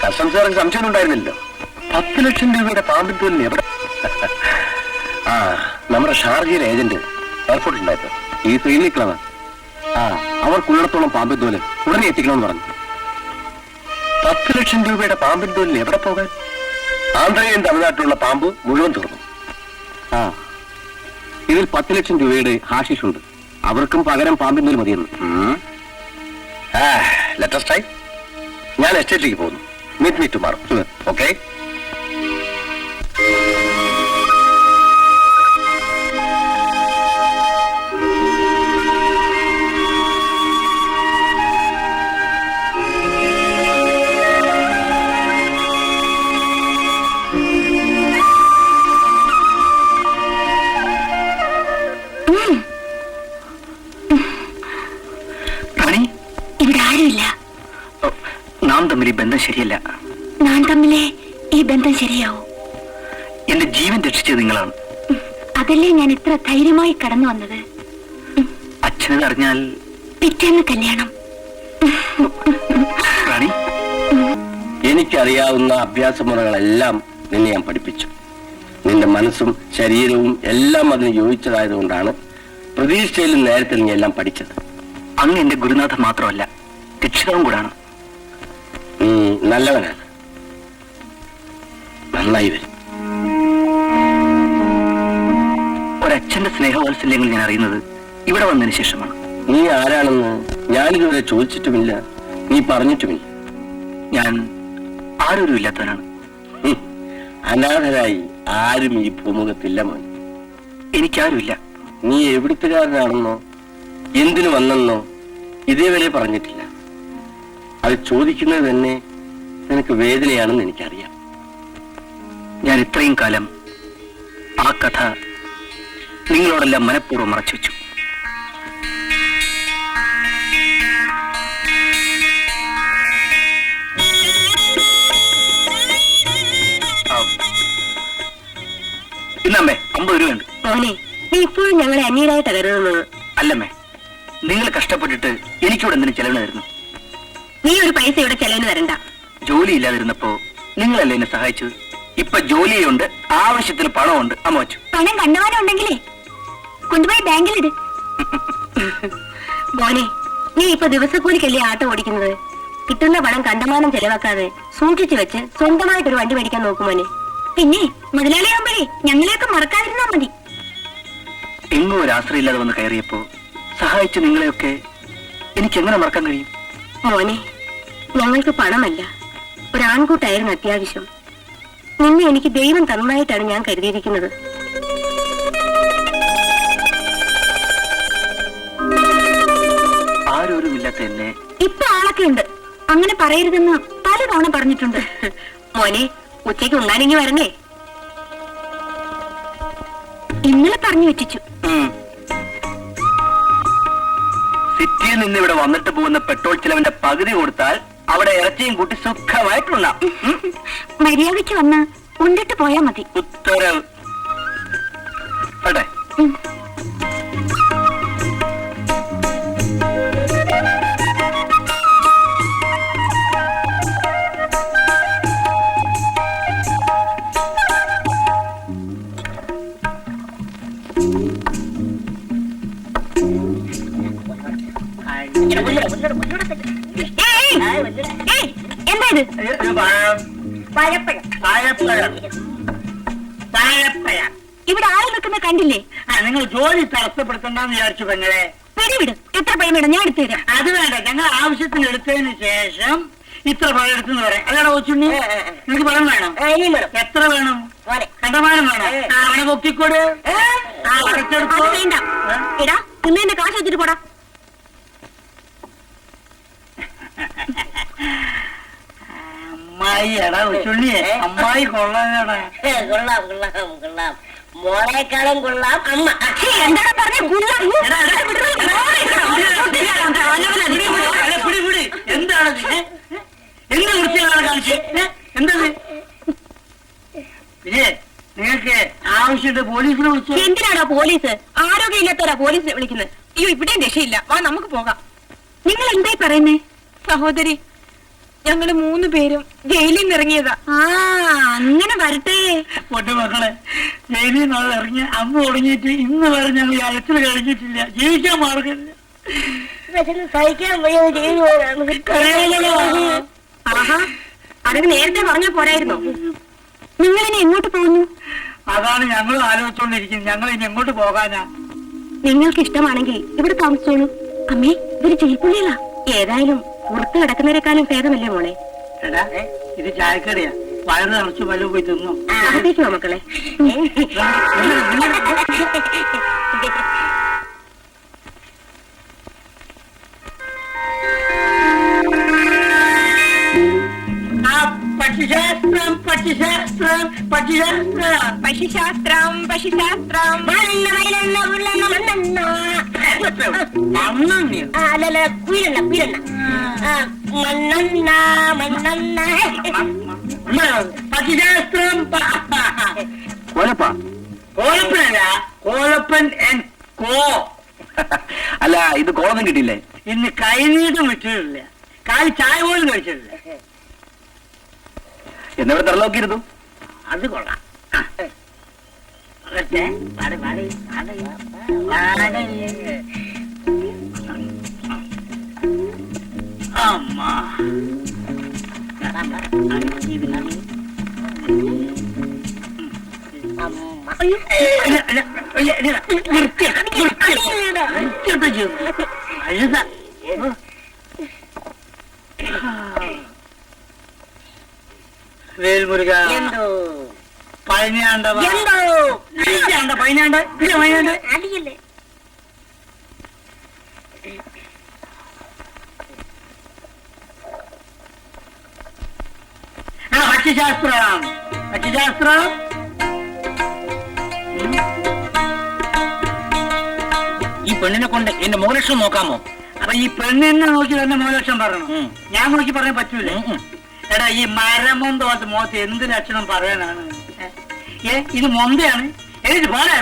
കസ്റ്റംസുകാർക്ക് സംശയം ഉണ്ടായിരുന്നില്ലല്ലോ. 10 ലക്ഷം രൂപയുടെ പാമ്പിൻ തോലിന് എവിടെ? ആ, നമ്മുടെ ഷാർജയിലെ ഏജന്റ് എയർപോർട്ടിലുണ്ടായിരുന്നു. ഈ ക്ലിനിക്കിലാണ്. അവർക്കുള്ളിടത്തോളം പാമ്പിൻ തോല് ഉടനെ എത്തിക്കണമെന്ന് പറഞ്ഞു. 10 ലക്ഷം രൂപയുടെ പാമ്പിൻ തോലിന് എവിടെ പോകാൻ? ആന്ധ്രയും തമിഴ്നാട്ടിലുള്ള പാമ്പ് മുഴുവൻ തീർന്നു. ഇതിൽ 10 ലക്ഷം രൂപയുടെ ഹാഷിഷ് ഉണ്ട്. അവർക്കും പകരം പാമ്പിൻ തോല് മതിയെന്ന്. Let us try. ഞാൻ എസ്റ്റേറ്റിലേക്ക് പോകുന്നു. Meet me tomorrow. ഓക്കെ? ബന്ധം ശരിയല്ല. നാം തമ്മിലെ ഈ ബന്ധം ശരിയാവൂ. എന്റെ ജീവൻ രക്ഷിച്ചത് നിങ്ങളാണ്. അതല്ലേ ഞാൻ ഇത്ര ധൈര്യമായി കടന്നു വന്നത്. അച്ഛനത് അറിഞ്ഞാൽ പിറ്റേന്ന് കല്യാണം. റാണി, എനിക്കറിയാവുന്ന അഭ്യാസമുറകളെല്ലാം നിന്നെ ഞാൻ പഠിപ്പിച്ചു. നിന്റെ മനസ്സും ശരീരവും എല്ലാം അതിന് യോജിച്ചതായതുകൊണ്ടാണ് പ്രതീക്ഷയിലും നേരത്തെ നീ എല്ലാം പഠിച്ചത്. അങ്ങ് എന്റെ ഗുരുനാഥൻ മാത്രമല്ല, രക്ഷിതാവും കൂടാണ്. നല്ലവനാണ്. നന്നായി വരും. ഒരച്ഛന്റെ സ്നേഹവാത്സല്യങ്ങൾ ഞാൻ അറിയുന്നത് ഇവിടെ വന്നതിന് ശേഷമാണ്. നീ ആരാണെന്ന് ഞാനിതുവരെ ചോദിച്ചിട്ടുമില്ല, നീ പറഞ്ഞിട്ടുമില്ല. ഞാൻ ആരൊരു ഇല്ലാത്തവനാണ്. അനാഥരായി ആരും ഈ ഭൂമുഖത്തില്ല മോൻ. എനിക്കാരുമില്ല. നീ എവിടുത്തുകാരനാണെന്നോ എന്തിനു വന്നെന്നോ ഇതേവരെ പറഞ്ഞിട്ടില്ല. അത് ചോദിക്കുന്നത് തന്നെ നിനക്ക് വേദനയാണെന്ന് എനിക്കറിയാം. ഞാൻ ഇത്രയും കാലം ആ കഥ നിങ്ങളോടെല്ലാം മനഃപൂർവ്വം മറച്ചു വെച്ചു. ഇന്നമ്മേ 50 രൂപയുണ്ട്. നീ ഇപ്പോഴും ഞങ്ങളെ അന്യരായിട്ട് കരുതുന്നത്? അല്ലമ്മേ, നിങ്ങൾ കഷ്ടപ്പെട്ടിട്ട് എനിക്കിവിടെ എന്തിനു ചെലവിന് തരുന്നു? നീ ഒരു പൈസ ഇവിടെ ചെലവിന് തരണ്ട. ജോലി ഇല്ലാതിരുന്നപ്പോ നിങ്ങളല്ലേ എന്നെ സഹായിച്ചത്. ഇപ്പൊ ജോലിയുണ്ട്, ആവശ്യത്തിന് പണമുണ്ട്. അമ്മ വച്ചു. പണം കണ്ടവാനം ഉണ്ടെങ്കിലേ കൊണ്ടുപോയി ബാങ്കിലിട്. മോനെ, നീ ഇപ്പൊ ദിവസക്കൂലിക്കല്ലേ ആട്ടോ ഓടിക്കുന്നത്? കിട്ടുന്ന പണം കണ്ടമാനം ചെലവാക്കാതെ സൂക്ഷിച്ചു വെച്ച് സ്വന്തമായിട്ടൊരു വണ്ടി മേടിക്കാൻ നോക്കുമോനെ. പിന്നെ മുതലാളിയാകുമ്പോഴേ ഞങ്ങളെയൊക്കെ മറക്കാതിരുന്നാ മതി. എങ്ങോ ഒരു ആശ്രയില്ലാതെ വന്ന് കയറിയപ്പോ സഹായിച്ച നിങ്ങളെയൊക്കെ എനിക്ക് എങ്ങനെ മറക്കാൻ കഴിയും? മോനെ, ഞങ്ങൾക്ക് പണമല്ല, ഒരു ആൺകൂട്ടായിരുന്നു അത്യാവശ്യം. നിന്നെ എനിക്ക് ദൈവം തന്നതായിട്ടാണ് ഞാൻ കരുതിയിരിക്കുന്നത്. ആരോരുമില്ലാത്ത എന്നെ ഇപ്പൊ ആളൊക്കെ ഉണ്ട്. അങ്ങനെ പറയരുതെന്ന് പലതവണ പറഞ്ഞിട്ടുണ്ട്. മോനെ, ഉച്ചയ്ക്ക് ഉണ്ണാനിങ്ങി വരണേ. ഇന്നലെ പറഞ്ഞു വെച്ചു. സിറ്റിയിൽ നിന്ന് ഇവിടെ വന്നിട്ട് പോകുന്ന പെട്രോൾ ചിലവിന്റെ പകുതി കൊടുത്താൽ അവിടെ ഇറച്ചിയും കൂട്ടി സുഖമായിട്ടുണ്ടാം. മര്യാദയ്ക്ക് വന്ന് ഉണ്ടിട്ട് പോയാ മതി. ഉത്തരവ്. അതെ, എന്താ ഇത്? ഇവിടെ ആള് നിൽക്കുന്ന കണ്ടില്ലേ? നിങ്ങൾ ജോലി തടസ്സപ്പെടുത്തണ്ടെന്ന് വിചാരിച്ചു പെങ്ങളെ. പിടിവിടും. എത്ര പഴം വേണം? ഞാൻ എടുത്തു തരാം. അത് വേണ്ട, ഞങ്ങൾ ആവശ്യത്തിന് എടുത്തതിന് ശേഷം ഇത്ര പഴം എടുത്തെന്ന് പറയാം. അതാണ് കൊച്ചുണ്ണി. നിങ്ങൾക്ക് പഴം വേണം? എത്ര വേണം? കണ്ടമാനം വേണം? അവിടെ പൊക്കിക്കോട്. വേണ്ട. എടാ, തിന്നതിന്റെ കാശ് വെച്ചിട്ട് പോടാ. അമ്മായി, എടാ കൊച്ചുണ്ണിയെ, അമ്മായി കൊള്ളാടാ. കൊള്ളാം മോളെക്കാളും കൊള്ളാം അമ്മ. എന്താണ് പറഞ്ഞ? എന്താണ് എന്ത് വൃത്തിയാണ് കാണിച്ച്? എന്തത്? പിന്നെ നിങ്ങൾക്ക് ആവശ്യമുണ്ട് പോലീസിനെ വിളിച്ചു. എന്തിനാണോ പോലീസ്? ആരോഗ്യമില്ലാത്തവരാ പോലീസിനെ വിളിക്കുന്നത്. അയ്യോ, ഇവിടെയും രക്ഷയില്ല. വാ, നമുക്ക് പോകാം. നിങ്ങൾ എന്തായി പറയുന്നേ? സഹോദരി, ഞങ്ങള് 3 പേരും ജയിലിൽ നിന്ന് ഇറങ്ങിയതാ. അങ്ങനെ വരട്ടെ. പൊട്ടുമക്കളെ, ജയിലിൽ നിന്ന് ഇറങ്ങി അന്ന് തുടങ്ങിയിട്ട് ഇന്ന് വരെ ഞങ്ങൾ അലച്ചിൽ കഴിഞ്ഞിട്ടില്ല. ജീവിക്കാൻ മാർഗമില്ല. സഹിക്കാൻ ആഹാ, അതൊക്കെ നേരത്തെ പറഞ്ഞാ പോരായിരുന്നോ? നിങ്ങൾ ഇനി എങ്ങോട്ട് പോകുന്നു? അതാണ് ഞങ്ങൾ ആലോചിച്ചോണ്ടിരിക്കുന്നത്. ഞങ്ങൾ ഇനി എങ്ങോട്ട് പോകാനാ? നിങ്ങൾക്ക് ഇഷ്ടമാണെങ്കിൽ ഇവിടെ താമസിച്ചോളൂ. അമ്മേ, ഇവര് ചെയ്യിപ്പുള്ളിയല്ല. ഏതായാലും പുറത്ത് കിടക്കുന്നതിനേക്കാളും ഭേദമല്ലേ മോളെ? എടാ, ഇത് ചായക്കടയാ. വയറ് നിറച്ചു വല്ലതും പോയി തിന്നു. അകത്തേക്ക് വാ മക്കളെ. പക്ഷിശാസ്ത്രം പക്ഷിശാസ്ത്രം പക്ഷിശാസ്ത്രം പക്ഷിശാസ്ത്രം പക്ഷിശാസ്ത്രം. അല്ലല്ല, കുയിലെണ്ണ കുയിലെണ്ണ മണ്ണെണ്ണ മണ്ണെണ്ണ. പക്ഷിശാസ്ത്രം. കോലപ്പ കോലപ്പനല്ല, കോലപ്പൻ ആൻഡ് കോ. അല്ല, ഇത് കോളൊന്നും കിട്ടിയില്ലേ? ഇന്ന് കൈനീട്ടം വിട്ടിട്ടില്ല. കാലി ചായ പോലും കഴിച്ചിട്ടില്ല. എന്നിവിടെ തെരലോക്കിയിരുന്നു. അത് കൊള്ളാം. അമ്മ അഴുത. വേൽമുരുക എന്തോ പതിനാണ്ട എന്തോ പതിനാണ്ട് ഇല്ല പതിനാണ്ട് അടിയല്ലേ. പക്ഷിശാസ്ത്രം പക്ഷിശാസ്ത്രം. ഈ പെണ്ണിനെ കൊണ്ട് എന്റെ മോലക്ഷം നോക്കാമോ? അപ്പൊ ഈ പെണ്ണിനെ നോക്കി തന്നെ മോലക്ഷം പറഞ്ഞു. ഞാൻ നോക്കി പറയാൻ പറ്റൂലേ? എടാ, ഈ മരമൊന്നും തോത്ത് മുഖത്ത് എന്ത് ലക്ഷണം പറയാനാണ്? ഇത് മൊന്തയാണ്. എനിക്ക് പോലെ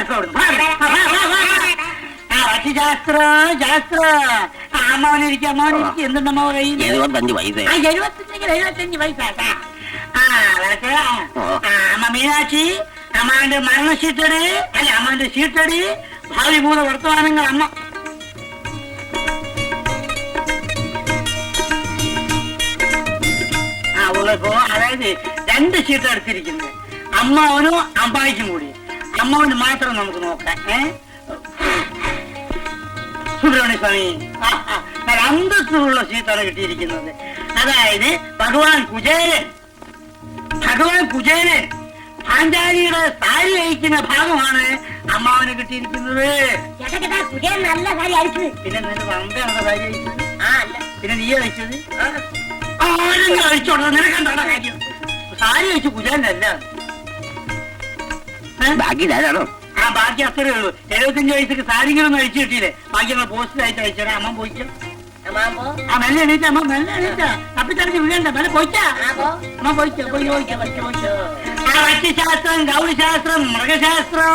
പക്ഷിശാസ്ത്രം ശാസ്ത്രം. അമ്മാവനിരിക്കും അമ്മാവനിരിക്കും. എന്തുണ്ട് അമ്മാവ കയ്യിൽ? 75 വയസ്സേ. 75 വയസ്സാ. അമ്മ മീനാക്ഷി, അമ്മാവിന്റെ മരണ ഷീട്ടടി, അല്ല അമ്മാവിന്റെ ഷീട്ടടി, ഭാവി മൂല വർത്തമാനങ്ങൾ അമ്മ. ഉള്ളപ്പോ അതായത് 2 ഷീട്ട് എടുത്തിരിക്കുന്നത്. അമ്മാവനും അമ്പായിക്കും കൂടി. അമ്മാവന് മാത്രം നമുക്ക് നോക്കാം. സുബ്രഹ്മണ്യ സ്വാമി അന്തസ്സുള്ള ഷീട്ടാണ് കിട്ടിയിരിക്കുന്നത്. അതായത് ഭഗവാൻ കുചേലൻ പാഞ്ചാലിയുടെ സാരി അയക്കുന്ന ഭാഗമാണ് അമ്മാവന് കിട്ടിയിരിക്കുന്നത്. നല്ല കാര്യം അടിച്ചത്. പിന്നെ നിന്റെ പണ്ടാണ് സാരി അയച്ചത്. അല്ല, പിന്നെ നീ അയച്ചത് ആരെങ്കിലും അഴിച്ചോട്ടെ. നിനക്കെന്താണ് കാര്യം? സാരി അയച്ചു കുചേലനല്ല. ബാക്കി ഞാനാണോ? ബാക്കി അത്രേ ഉള്ളൂ. 75 വയസ്സൊക്കെ സാരികളൊന്നും അഴിച്ചു കിട്ടിയില്ലേ? ബാക്കി നമ്മൾ പോസ്റ്റിലായിട്ട് അയച്ചോടെ. അമ്മ പോയിക്കോ. മെല്ലെ എണീറ്റ അമ്മ, മെല്ലെ എണീറ്റ. തപ്പിത്തടച്ച് വീഴണ്ട. മെല്ലെ പോയിച്ചാ അമ്മ പോയിക്കോ. പക്ഷിശാസ്ത്രം, ഗൗരിശാസ്ത്രം, മൃഗശാസ്ത്രം.